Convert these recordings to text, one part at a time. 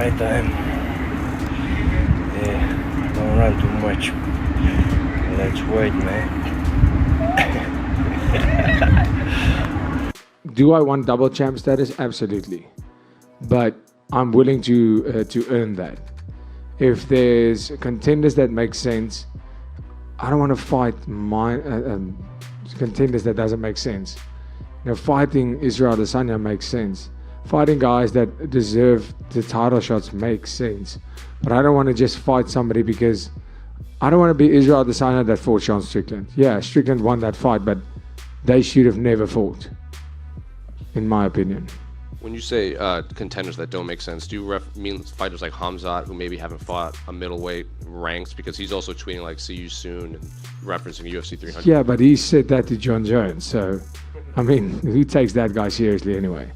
night time. Yeah, don't run too much. Let's wait, man. Do I want double champ status? Absolutely. But I'm willing to earn that. If there's contenders that make sense, I don't want to fight contenders that doesn't make sense. You know, fighting Israel Adesanya makes sense. Fighting guys that deserve the title shots makes sense. But I don't want to just fight somebody because I don't want to be Israel Adesanya that fought Sean Strickland. Yeah, Strickland won that fight, but they should have never fought, in my opinion. When you say contenders that don't make sense, do you mean fighters like Khamzat, who maybe haven't fought a middleweight ranks, because he's also tweeting like "see you soon" and referencing UFC 300? Yeah, but he said that to John Jones, so I mean, who takes that guy seriously anyway?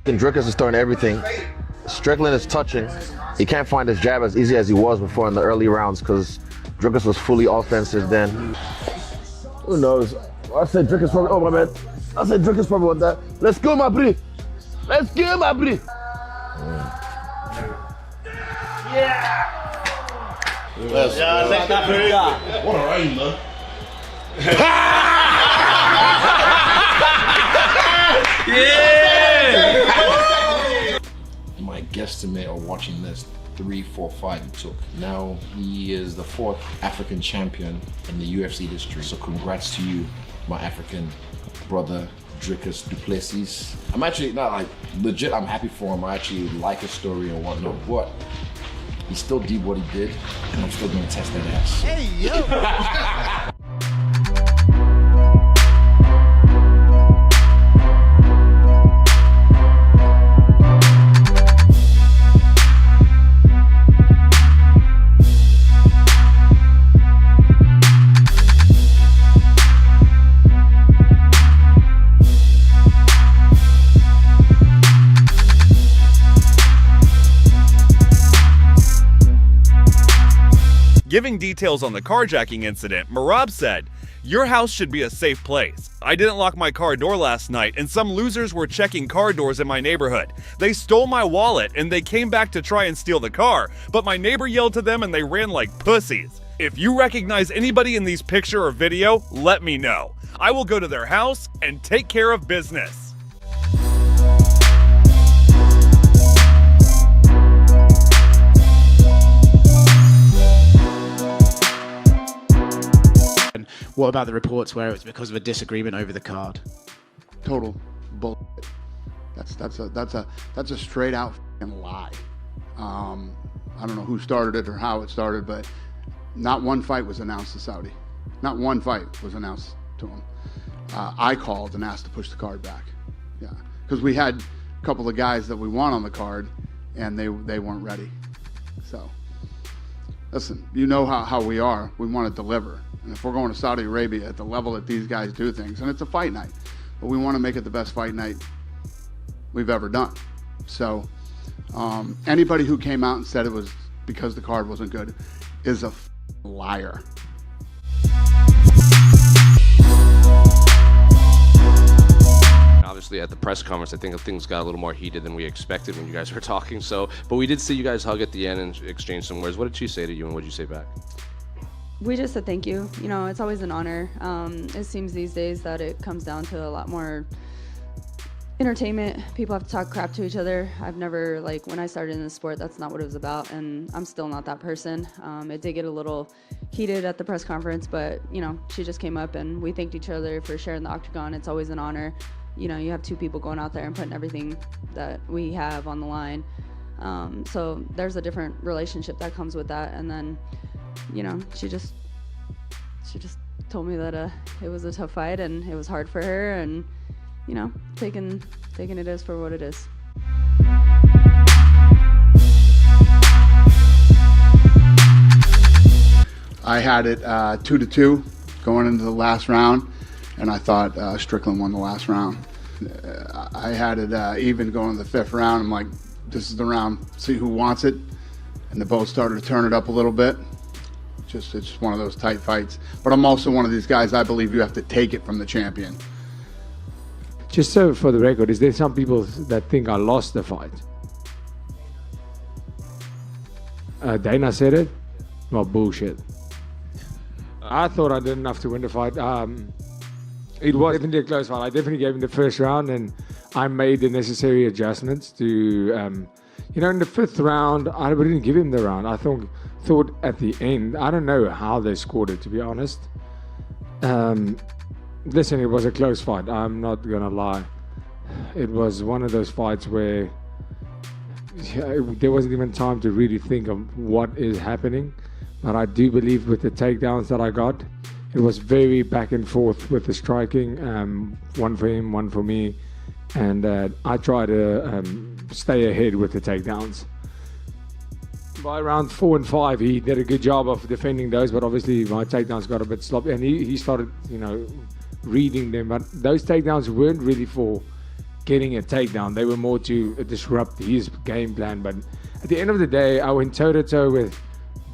Drickus is throwing everything. Strickland is touching. He can't find his jab as easy as he was before in the early rounds because Drickus was fully offensive then. Who knows? I said Drickus probably, oh my man. I said Drickus probably want that. Let's go, my brie. Let's go, my brie. Yeah! What a rain, man. My guesstimate of watching this 3-4 fight he took. Now he is the 4th African champion in the UFC history. So congrats to you, my African brother, Drickus du Plessis. I'm actually not like legit, I'm happy for him. I actually like his story and whatnot, but he still did what he did, and I'm still gonna test that ass. Hey, yo! Giving details on the carjacking incident, Merab said, "Your house should be a safe place. I didn't lock my car door last night and some losers were checking car doors in my neighborhood. They stole my wallet and they came back to try and steal the car, but my neighbor yelled to them and they ran like pussies. If you recognize anybody in these picture or video, let me know. I will go to their house and take care of business." What about the reports where it was because of a disagreement over the card? Total bullshit. That's a straight out f***ing lie. I don't know who started it or how it started, but not one fight was announced to Saudi. Not one fight was announced to him. I called and asked to push the card back. Yeah, because we had a couple of guys that we want on the card, and they weren't ready. So, listen, you know how we are. We want to deliver. And if we're going to Saudi Arabia at the level that these guys do things, and it's a fight night, but we want to make it the best fight night we've ever done. So anybody who came out and said it was because the card wasn't good is a liar. Obviously at the press conference, I think things got a little more heated than we expected when you guys were talking. So, but we did see you guys hug at the end and exchange some words. What did she say to you and what did you say back? We just said thank you. You know, it's always an honor. It seems these days that it comes down to a lot more entertainment. People have to talk crap to each other. I've never, like, when I started in the sport, that's not what it was about, and I'm still not that person. It did get a little heated at the press conference, but, you know, she just came up and we thanked each other for sharing the octagon. It's always an honor. You know, you have two people going out there and putting everything that we have on the line. So there's a different relationship that comes with that. And then, you know, she just told me that it was a tough fight and it was hard for her, and, you know, taking it as for what it is. I had it 2-2 going into the last round, and I thought Strickland won the last round. I had it even going to the fifth round. I'm like, this is the round, see who wants it. And the both started to turn it up a little bit. It's just one of those tight fights. But I'm also one of these guys, I believe you have to take it from the champion. Just so for the record, is there some people that think I lost the fight? Dana said it? Well, bullshit. I thought I did enough to win the fight. It was definitely a close fight. I definitely gave him the first round, and I made the necessary adjustments to, you know, in the fifth round, I didn't give him the round. I thought at the end, I don't know how they scored it, to be honest. Listen, it was a close fight. I'm not going to lie. It was one of those fights where there wasn't even time to really think of what is happening. But I do believe with the takedowns that I got, it was very back and forth with the striking, one for him, one for me, and I tried to stay ahead with the takedowns. By round 4 and 5, he did a good job of defending those, but obviously my takedowns got a bit sloppy, and he started, you know, reading them. But those takedowns weren't really for getting a takedown; they were more to disrupt his game plan. But at the end of the day, I went toe-to-toe with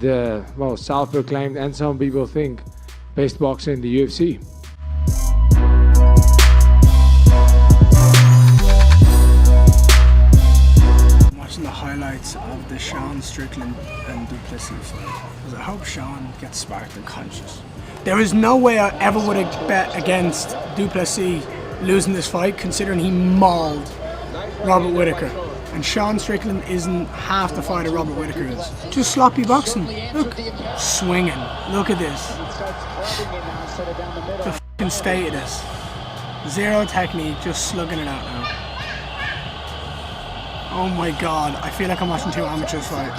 the, well, self-proclaimed, and some people think, best boxer in the UFC. Watching the highlights of the Sean Strickland and Duplessis fight, because I hope Sean gets sparked and conscious. There is no way I ever would have bet against Duplessis losing this fight, considering he mauled Robert Whittaker. And Sean Strickland isn't half the fighter Robert Whittaker is. Just sloppy boxing. Look, swinging. Look at this. The fucking state of this. Zero technique, just slugging it out now. Oh my god, I feel like I'm watching two amateurs fight.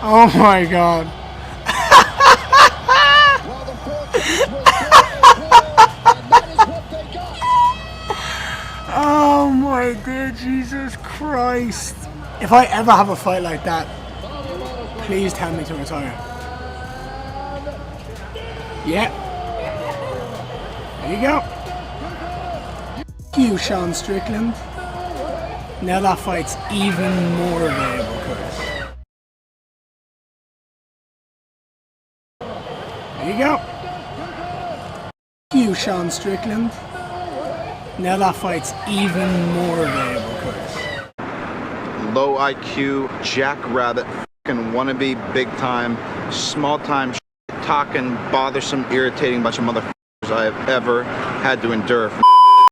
Oh my god. Oh my dear Jesus Christ. If I ever have a fight like that, please tell me to retire. Yeah. There you go. Thank you, Sean Strickland. Now that fight's even more available, Curtis. There you go. Thank you, Sean Strickland. Now that fight's even more available, Curtis. Low IQ, jackrabbit, fucking wannabe, big time, small time, talking, bothersome, irritating bunch of motherfuckers I have ever had to endure.